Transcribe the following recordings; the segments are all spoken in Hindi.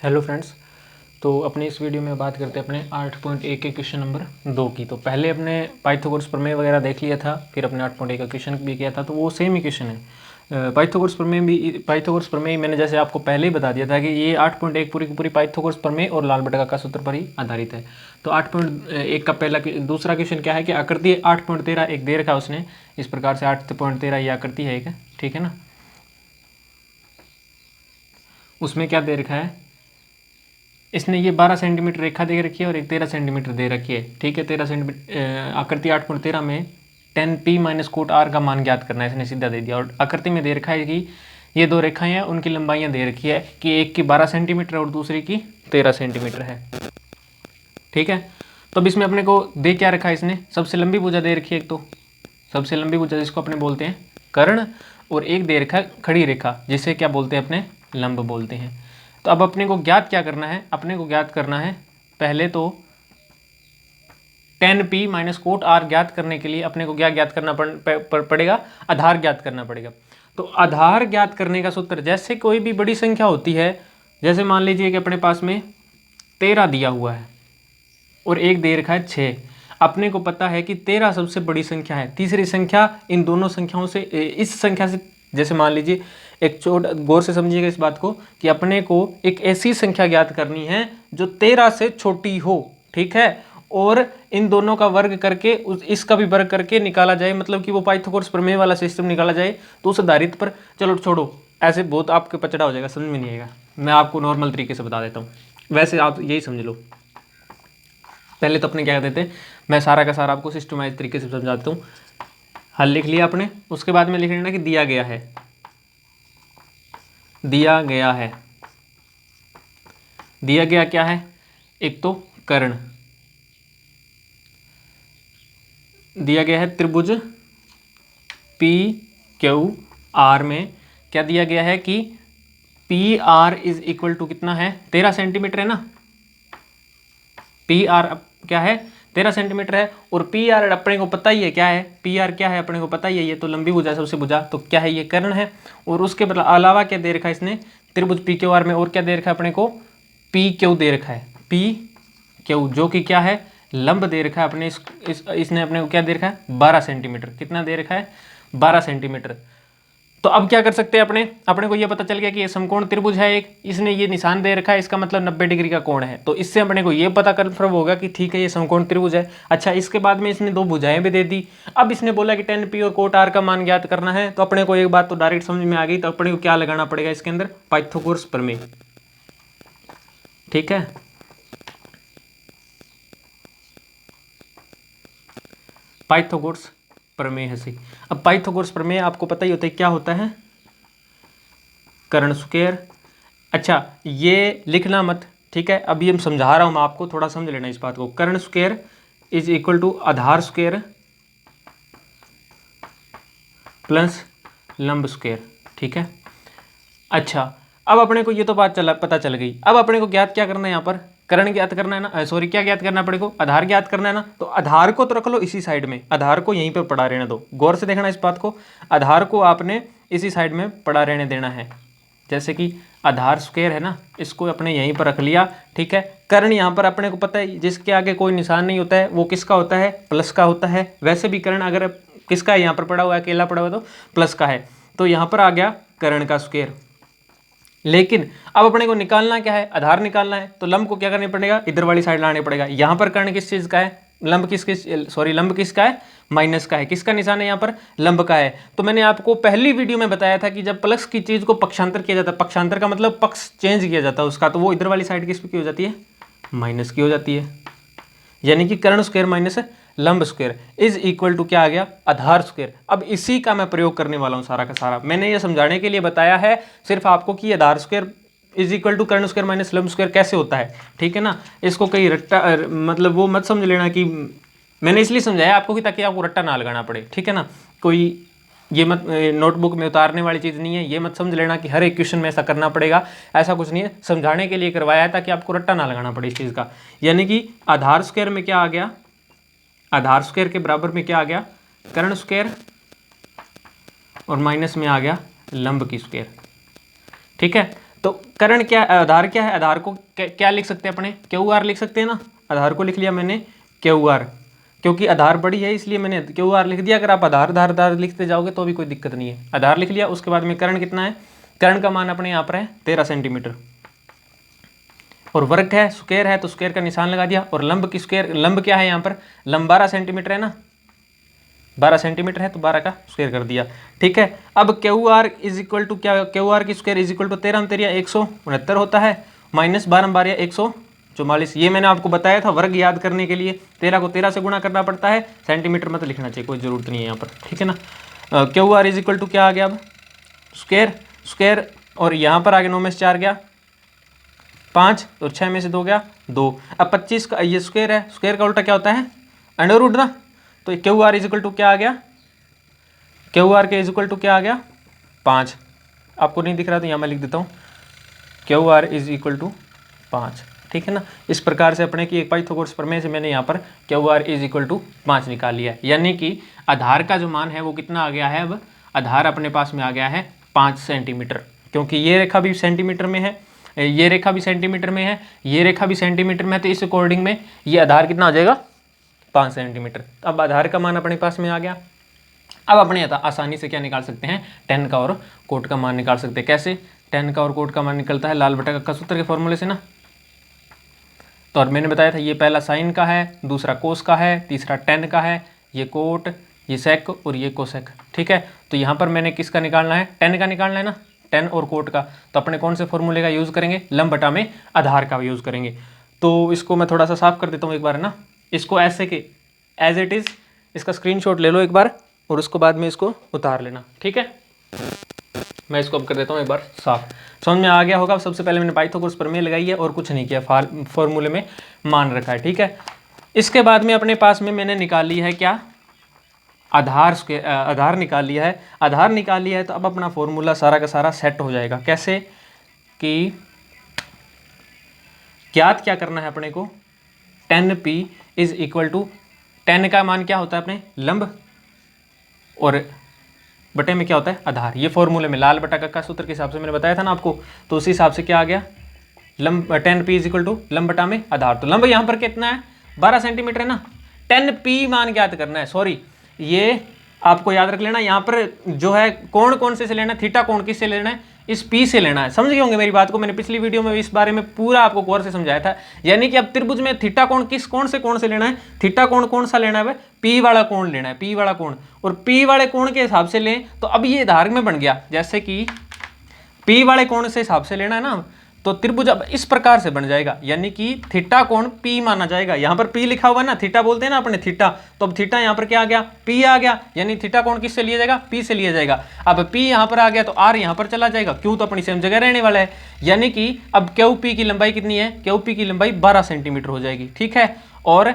Hello friends. तो अपने इस वीडियो में बात करते हैं अपने 8.1 के क्वेश्चन नंबर 2 की। तो पहले अपने पाइथागोरस प्रमेय वगैरह देख लिया था, फिर अपने 8.1 का क्वेश्चन भी किया था, तो वो सेम ही क्वेश्चन है। पाइथागोरस प्रमेय मैंने जैसे आपको पहले ही बता दिया था कि ये 8.1 पूरी की पूरी पाइथागोरस प्रमेय और लाल बटा का सूत्र पर ही आधारित है। तो 8.1 का दूसरा क्वेश्चन क्या है कि आकृति 8.13 एक दे रखा है उसने इस प्रकार से 8.13 ये आकृति है एक, ठीक है ना। उसमें क्या दे रखा है, इसने ये 12 सेंटीमीटर रेखा दे रखी है और एक 13 सेंटीमीटर दे रखी है, ठीक है। 13 सेंटीमीटर आकृति 8.13 में 10p माइनस कोट आर का मान ज्ञात करना है, इसने सीधा दे दिया। और आकृति में दे रखा है कि ये दो रेखाएं हैं, उनकी लंबाइयां दे रखी है कि एक की 12 सेंटीमीटर और दूसरी की 13 सेंटीमीटर है, ठीक है। तो अब इसमें अपने को दे क्या रखा है, इसने सबसे लंबी भुजा दे रखी है एक, तो सबसे लंबी भुजा जिसको अपने बोलते हैं कर्ण, और एक दे रखा है खड़ी रेखा जिसे क्या बोलते हैं अपने लंब बोलते हैं। तो अब अपने को ज्ञात क्या करना है, अपने को ज्ञात करना है पहले तो 10p माइनस कोट आर ज्ञात करने के लिए अपने को क्या ज्ञात करना पड़ेगा, आधार ज्ञात करना पड़ेगा। तो आधार ज्ञात करने का सूत्र, जैसे कोई भी बड़ी संख्या होती है, जैसे मान लीजिए कि अपने पास में 13 दिया हुआ है और एक दे रखा है 6। अपने को पता है कि 13 सबसे बड़ी संख्या है, तीसरी संख्या इन दोनों संख्याओं से, इस संख्या से, जैसे मान लीजिए एक गौर से समझिएगा इस बात को कि अपने को एक ऐसी संख्या ज्ञात करनी है जो 13 से छोटी हो, ठीक है। और इन दोनों का वर्ग करके इसका भी वर्ग करके निकाला जाए, मतलब कि वो पाइथागोरस प्रमेय वाला सिस्टम निकाला जाए, तो उस आधारित पर, चलो छोड़ो ऐसे बहुत आपके पचड़ा हो जाएगा, समझ में नहीं आएगा, मैं आपको नॉर्मल तरीके से बता देता हूँ। वैसे आप यही समझ लो, पहले तो अपने क्या कहते थे, मैं सारा का सारा आपको सिस्टमाइज तरीके से समझाता हूँ। हल लिख लिया आपने, उसके बाद में लिख लेना कि दिया गया है, दिया गया है, दिया गया क्या है, एक तो कर्ण दिया गया है, त्रिभुज पी क्यू आर में क्या दिया गया है कि p r is equal to कितना है, 13 सेंटीमीटर है ना। पी आर क्या है, 13 सेंटीमीटर है। और पी आर अपने को पता ही है क्या है, पी आर क्या है अपने को पता ही है, ये तो लंबी भुजा सबसे भुजा, तो क्या है ये कर्ण है। और उसके अलावा क्या दे रखा है इसने त्रिभुज पी क्यू आर में, और क्या दे रखा है अपने को, पी क्यू दे रखा है, पी क्यू जो कि क्या है लंब दे रखा है अपने इसने अपने को क्या दे रखा है 12 सेंटीमीटर, कितना दे रखा है 12 सेंटीमीटर। तो अब क्या कर सकते हैं अपने को ये पता चल गया कि ये समकोण त्रिभुज है एक, इसने ये निशान दे रखा है, इसका मतलब 90 डिग्री का कोण है। तो इससे अपने को ये पता कन्फर्म होगा कि ठीक है ये समकोण त्रिभुज है। अच्छा, इसके बाद में इसने दो भुजाएं भी दे दी। अब इसने बोला कि 10p और कोट आर का मान ज्ञात करना है, तो अपने को एक बात तो डायरेक्ट समझ में आ गई, तो अपने को क्या लगाना पड़ेगा इसके अंदर, पाइथागोरस प्रमेय, ठीक है। पाइथागोरस प्रमेय है सही। अब पाइथागोरस प्रमेय आपको पता ही होता है क्या होता है, कर्ण स्क्वायर। अच्छा, ये लिखना मत, ठीक है, अभी हम समझा रहा हूं मैं आपको, थोड़ा समझ लेना इस बात को। कर्ण स्क्वायर इज इक्वल टू आधार स्क्वायर प्लस लंब स्क्वायर, ठीक है। अच्छा, अब अपने को ये तो बात पता चल गई। अब अपने को ज्ञात क्या करना है, यहाँ पर कर्ण ज्ञात करना है ना, सॉरी क्या ज्ञात करना है अपने को, आधार ज्ञात करना है ना। तो आधार को तो रख लो इसी साइड में, आधार को यहीं पर पड़ा रहने दो, गौर से देखना इस बात को, आधार को आपने इसी साइड में पड़ा रहने देना है। जैसे कि आधार स्क्वायर है ना, इसको अपने यहीं पर रख लिया, ठीक है। कर्ण यहाँ पर अपने को पता है जिसके आगे कोई निशान नहीं होता है वो किसका होता है, प्लस का होता है। वैसे भी कर्ण अगर किसका है यहाँ पर पड़ा हुआ है, अकेला पड़ा हुआ तो प्लस का है, तो यहाँ पर आ गया कर्ण का स्क्वायर। लेकिन अब अपने को निकालना क्या है, आधार निकालना है, तो लंब को क्या करना पड़ेगा, इधर वाली साइड लाने पड़ेगा। यहां पर कर्ण किस चीज का है, लंब लंब किसका है, माइनस का है। किसका निशान है यहाँ पर, लंब का है। तो मैंने आपको पहली वीडियो में बताया था कि जब प्लस की चीज को पक्षांतर किया जाता है, पक्षांतर का मतलब पक्ष चेंज किया जाता है उसका, तो वो इधर वाली साइड किस की हो जाती है, माइनस की हो जाती है। यानी कि कर्ण स्क्वायर माइनस लंब स्क्वायर इज इक्वल टू क्या आ गया, आधार स्क्वायर। अब इसी का मैं प्रयोग करने वाला हूं सारा का सारा, मैंने ये समझाने के लिए बताया है सिर्फ आपको कि आधार स्क्वायर इज इक्वल टू कर्ण स्क्वायर माइनस लंब स्क्वायर कैसे होता है, ठीक है ना। इसको कहीं रट्टा मतलब वो मत समझ लेना कि मैंने इसलिए समझाया आपको कि ताकि आपको रट्टा ना लगाना पड़े, ठीक है ना। कोई ये मत नोटबुक में उतारने वाली चीज़ नहीं है, ये मत समझ लेना कि हर एक क्वेश्चन में ऐसा करना पड़ेगा, ऐसा कुछ नहीं है। समझाने के लिए करवाया है ताकि आपको रट्टा ना लगाना पड़े इस चीज़ का। यानी कि आधार स्क्वायर में क्या आ गया, आधार स्क्वायर के बराबर में क्या आ गया, कर्ण स्क्वायर, और माइनस में आ गया लंब की स्क्वायर, ठीक है। तो करण क्या, आधार क्या है, आधार को क्या लिख सकते हैं अपने, क्यू आर लिख सकते हैं ना। आधार को लिख लिया मैंने क्यू आर, क्योंकि आधार बड़ी है इसलिए मैंने क्यू आर लिख दिया। अगर आप आधार आधार आधार लिखते जाओगे तो भी कोई दिक्कत नहीं है। आधार लिख लिया, उसके बाद में करण कितना है, करण का मान अपने यहाँ पर है 13 सेंटीमीटर, और वर्ग है स्क्वायर है तो स्क्वायर का निशान लगा दिया, और लंब की स्क्वायर, लंब क्या है यहाँ पर, लंब 12 सेंटीमीटर है ना, 12 सेंटीमीटर है तो 12 का स्क्वायर कर दिया। ठीक है, अब q r is equal to क्या, क्यू आर की स्क्वायर इज इक्वल टू 13 तेरिया 169 होता है, माइनस 12 12 144। ये मैंने आपको बताया था वर्ग याद करने के लिए 13 को 13 से गुणा करना पड़ता है, सेंटीमीटर में तो लिखना चाहिए, कोई ज़रूरत नहीं है यहाँ पर। ठीक है ना, q r is equal to क्या आ गया, अब स्क्वायर स्क्वायर, और यहाँ पर आगे 9 में से 4 गया 5, तो 6 में से 2 गया 2। अब 25 का ये स्क्वायर है, स्क्वायर का उल्टा क्या होता है, अंडर रूट ना। तो q r is equal to क्या आ गया, क्यू आर के इज इक्वल टू क्या आ गया 5। आपको नहीं दिख रहा तो यहाँ मैं लिख देता हूँ, q r is equal to 5। ठीक है ना, इस प्रकार से अपने की एक पाइथागोरस प्रमेय से मैंने यहाँ पर q r is equal to 5 निकाल लिया है। यानी कि आधार का जो मान है वो कितना आ गया है, अब आधार अपने पास में आ गया है 5 सेंटीमीटर, क्योंकि ये रेखा भी सेंटीमीटर में है, ये रेखा भी सेंटीमीटर में है, ये रेखा भी सेंटीमीटर में है, तो इस अकॉर्डिंग में ये आधार कितना आ जाएगा 5 सेंटीमीटर। अब आधार का मान अपने पास में आ गया। अब अपने आसानी से क्या निकाल सकते हैं, tan का और कोट का मान निकाल सकते हैं। कैसे, tan का और कोट का मान निकलता है लाल बटा का सूत्र के फॉर्मूले से ना। तो और मैंने बताया था ये पहला साइन का है, दूसरा कोस का है, तीसरा tan का है, ये कोट, ये सेक और ये कोसेक। ठीक है, तो यहाँ पर मैंने किसका निकालना है, tan का निकालना है ना, tan और कोट का। तो अपने कौन से फॉर्मूले का यूज़ करेंगे, लंब बटा में आधार का यूज़ करेंगे। तो इसको मैं थोड़ा सा साफ कर देता हूँ एक बार ना, इसको ऐसे के एज इट इज़ इसका स्क्रीनशॉट ले लो एक बार, और उसको बाद में इसको उतार लेना। ठीक है, मैं इसको अब कर देता हूँ एक बार साफ, समझ में आ गया होगा। सबसे पहले मैंने पाइथागोरस प्रमेय लगाई है और कुछ नहीं किया, फॉर्मूले में मान रखा है। ठीक है, इसके बाद में अपने पास में मैंने निकाल ली है क्या, आधार, आधार निकाल लिया है। आधार निकाल लिया है तो अब अपना फॉर्मूला सारा का सारा सेट हो जाएगा। कैसे कि ज्ञात क्या करना है अपने को, tan p is equal to, tan का मान क्या होता है अपने लंब, और बटे में क्या होता है आधार। ये फॉर्मूले में लाल बटा का सूत्र के हिसाब से मैंने बताया था ना आपको, तो उसी हिसाब से क्या आ गया, लंब tan p is equal to लंब बटा में आधार। तो लंब यहाँ पर कितना है 12 सेंटीमीटर है ना, tan p मान ज्ञात करना है, सॉरी ये आपको याद रख लेना। यहाँ पर जो है कोण कौन से लेना है, थीटा कोण किससे लेना है, इस P से लेना है। समझ गए होंगे मेरी बात को, मैंने पिछली वीडियो में इस बारे में पूरा आपको गौर से समझाया था। यानी कि अब त्रिभुज में थीटा कोण किस कोण से लेना है, थीटा कोण कौन सा लेना है, P वाला कोण लेना है, P वाला कोण, और P वाले कोण के हिसाब से लें तो अब ये आधार में बन गया। जैसे कि P वाले कोण से हिसाब से लेना है ना, तो त्रिभुज अब इस प्रकार से बन जाएगा, यानी कि थीटा कोण P माना जाएगा। यहाँ पर P लिखा हुआ है ना, थीटा बोलते हैं ना अपने थीटा, तो अब थीटा यहाँ पर क्या आ गया P आ गया, यानी थीटा कोण किससे लिया जाएगा, P से लिया जाएगा। अब P यहाँ पर आ गया तो R यहाँ पर चला जाएगा, क्यों तो अपनी सेम जगह रहने वाला है। यानी कि अब QP की लंबाई कितनी है, QP की लंबाई 12 सेंटीमीटर हो जाएगी। ठीक है, और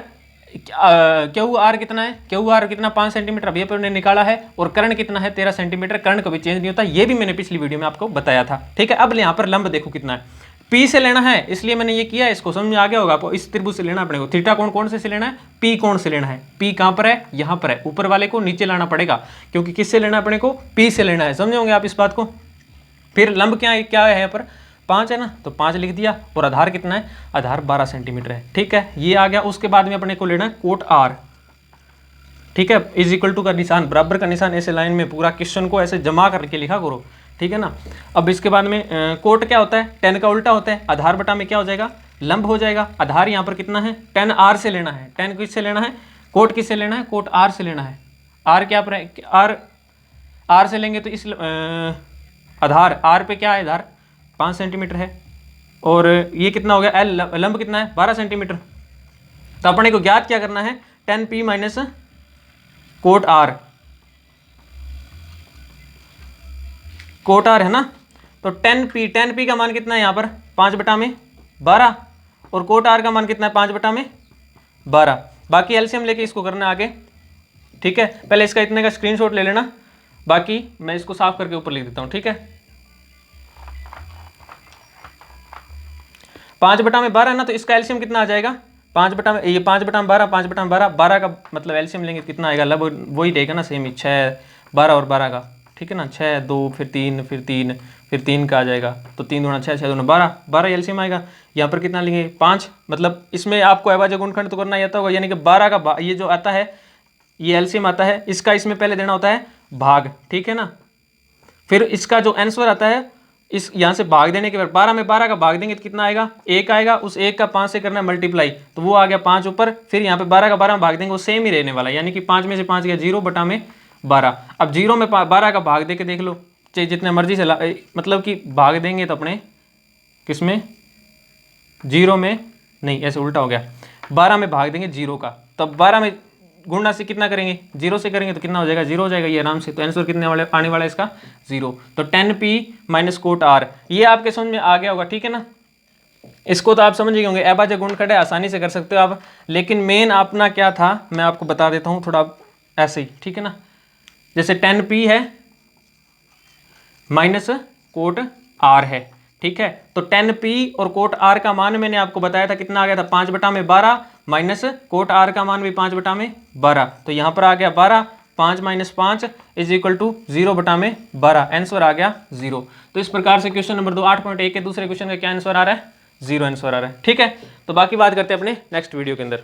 QR कितना है, QR कितना 5 सेंटीमीटर अभी अपने निकाला है, और कर्ण कितना है 13 सेंटीमीटर। कर्ण कभी चेंज नहीं होता, ये भी मैंने पिछली वीडियो में आपको बताया था। ठीक है, अब यहाँ पर लंब देखो कितना है, P से लेना है इसलिए मैंने ये किया, इसको समझ में आ गया होगा आपको। इस त्रिभुज से लेना अपने को, थीटा कोण कौन से लेना है, P कोण से लेना है। P कहाँ पर है, यहाँ पर है, ऊपर वाले को नीचे लाना पड़ेगा, क्योंकि किससे लेना है अपने को, P से लेना है। समझे होंगे आप इस बात को। फिर लंब क्या है, क्या है यहाँ पर 5 है ना, तो 5 लिख दिया, और आधार कितना है, आधार 12 सेंटीमीटर है। ठीक है, ये आ गया। उसके बाद में अपने को लेना है कोट R। ठीक है, इज इक्वल टू का निशान, बराबर का निशान ऐसे लाइन में पूरा क्वेश्चन को ऐसे जमा करके लिखा करो। ठीक है ना, अब इसके बाद में कोट क्या होता है, tan का उल्टा होता है, आधार बटा में क्या हो जाएगा, लंब हो जाएगा। आधार यहाँ पर कितना है, tan R से लेना है, tan किससे लेना है, कोट किससे लेना है, कोट R से लेना है। R क्या पर है, R से लेंगे तो इस आधार R पे क्या है, आधार 5 सेंटीमीटर है, और ये कितना हो गया L, लंब कितना है 12 सेंटीमीटर। तो अपने को ज्ञात क्या करना है, tan P minus cot R, cot R है ना, तो tan P का मान कितना है यहाँ पर 5 बटा में 12, और कोट R का मान कितना है 5 बटा में 12। बाकी एलसीएम लेके इसको करना आगे। ठीक है, पहले इसका इतने का स्क्रीनशॉट ले लेना, बाकी मैं इसको साफ करके ऊपर लिख देता हूँ। ठीक है, 5 बटा में 12 है ना, तो इसका एलसीएम कितना आ जाएगा, 5 बटा में, ये 5 बटा में 12, 5 बटा में 12, 12 का मतलब एलसीएम लेंगे कितना आएगा, लगभग वही रहेगा ना सेम ही, 6 12 और 12 का ठीक है ना, 6 2 फिर 3 फिर 3 फिर 3 का आ जाएगा, तो 3 दूना 6 6 दूना 12, 12 एलसीएम आएगा। यहाँ पर कितना लेंगे 5, मतलब इसमें आपको अभाज्य गुणनखंड तो करना ही आता होगा, यानी कि 12 का ये जो आता है ये एलसीएम आता है, इसका इसमें पहले देना होता है भाग, ठीक है ना। फिर इसका जो आंसर आता है इस यहाँ से भाग देने के बाद 12 में 12 का भाग देंगे तो कितना आएगा 1 आएगा, उस 1 का 5 से करना है मल्टीप्लाई, तो वो आ गया 5 ऊपर, फिर यहाँ पे 12 का 12 में भाग देंगे वो सेम ही रहने वाला है, यानी कि 5 में से 5 गया 0 बटा में 12। अब 0 में 12 का भाग दे के देख लो, चाहे जितने मर्जी से मतलब कि भाग देंगे तो अपने किसमें 0 में नहीं, ऐसे उल्टा हो गया, 12 में भाग देंगे 0 का, तब 12 में गुणा से कितना करेंगे 0 से करेंगे तो कितना हो जाएगा 0 हो जाएगा ये आराम से, तो आंसर कितने वाले आने वाला है इसका 0। तो 10p माइनस कोट r, ये आपके समझ में आ गया होगा, ठीक है ना। इसको तो आप समझ गए होंगे, अभाज्य गुणनखंड है, आसानी से कर सकते हो आप, लेकिन मेन अपना क्या था मैं आपको बता देता हूँ थोड़ा ऐसे ही, ठीक है ना। जैसे 10p है माइनस कोट r है, ठीक है, तो 10p और कोट r का मान मैंने आपको बताया था कितना आ गया था 5 बटा में 12 माइनस कोट r का मान भी 5 बटा में 12, तो यहाँ पर आ गया 12, 5 माइनस 5 इज इक्वल टू 0 बटा में 12, आंसर आ गया 0। तो इस प्रकार से क्वेश्चन नंबर 2 8.1 के दूसरे क्वेश्चन का क्या आंसर आ रहा है 0 आंसर आ रहा है, ठीक है। तो बाकी बात करते हैं अपने नेक्स्ट वीडियो के अंदर।